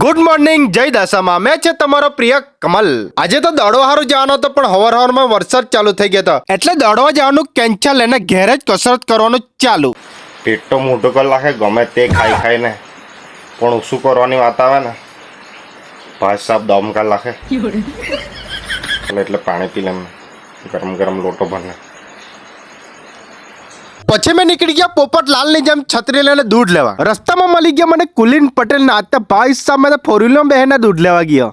Good morning, જય દશામાં. મેં છે તમારો પ્રિય કમલ. આજે તો દોડવા હારું જવાનો હતો, પણ હવારમાં વરસાદ ચાલુ થઈ ગયો હતો, એટલે દોડવા જવાનું કેન્સલ અને ઘેર જ કસરત કરવાનું ચાલુ. પેટ તો મોટું કરી નાખે ગમે તે ખાઈ ખાઈને, પણ ઓછું કરવાની વાત આવે ને ભાઈ સાહેબ દમ કરી નાખે. એટલે પાણી પી લેમ, ગરમ ગરમ લોટો ભરને. પછી મેં નીકળી ગયા પોપટલાલ ની જેમ છત્રી લઈને દૂધ લેવા. રસ્તામાં મળી ગયા મને કુલીન પટેલ ના. આતા ભાઈ સામે ફોર વ્હીલર બહેને દૂધ લેવા ગયો.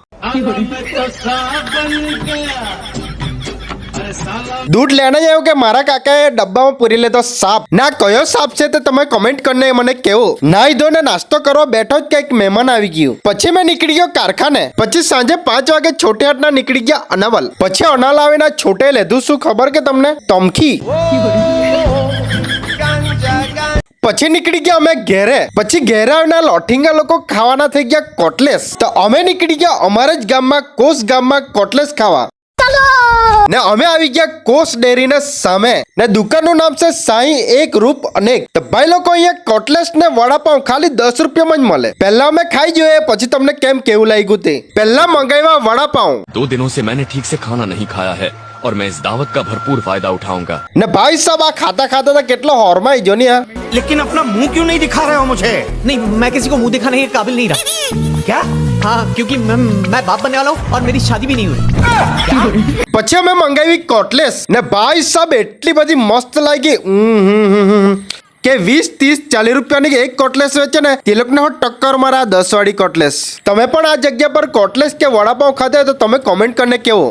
દૂધ લેને જ આવ્યું કે મારા કાકાએ ડબ્બામાં પૂરી લેતો સાપ. ના કયો સાપ છે તે તમે કમેન્ટ કરીને મને કેવો. નાઈ ધોઈને નાસ્તો કરવા બેઠો જ કઈક મહેમાન આવી ગયું. પછી મેં નીકળી ગયો કારખાને. પછી સાંજે 5 વાગે છોટે હાટના નીકળી ગયા અનાવલ. પછી અનાલ આવીને છોટે લીધું શું ખબર કે તમને? ટમખી. પછી નીકળી ગયા અમે ઘેરે. પછી ઘેરે આવીને લોઠીંગા લોકો ખાવાના થઈ ગયા કોટલેસ. તો અમે નીકળી ગયા અમારા જ ગામમાં કોસ ગામમાં કોટલેસ ખાવા. ને અમે આવી ગયા કોસ ડેરી ને સામે. ને દુકાનનું નામ છે સાઈ એક રૂપ અનેક. તો ભાઈ લોકો અહીંયા કોટલેસ ને વડાપાઉં ખાલી 10 રૂપિયામાં જ મળે. પહેલા અમે ખાઈ જોઈએ, પછી તમને કેમ કેવું લાગ્યું તે. પહેલા મંગાવ્યા વડાપાઉં. 2 दिनों से मैंने ठीक से खाना नहीं खाया है और मैं इस दावत का भरपूर फायदा उठाऊंगा. ને ભાઈ સાહેબ આ ખાતા ખાતા તો કેટલો હોરમાં જો ને. लेकिन अपना मुंह क्यों नहीं दिखा रहे हो मुझे? नहीं, मैं किसी को मुंह दिखाने के काबिल नहीं रहा. क्या? हाँ, क्योंकि मैं बाप बनने वाला हूँ और मेरी शादी भी नहीं हुई. પછી અમે મંગાવી કોટલેસ. ને ભાઈ સાહેબ એટલી બધી મસ્ત લાગી કે 20, 30, 40 રૂપિયાની એક કોટલેસ વેચે ને તે લોકોને હું ટક્કર મારા 10 વાળી કોટલેસ. તમે પણ આ જગ્યા પર કોટલેસ કે વડાપાઉં ખાધા તો તમે કોમેન્ટ કરીને કેવો.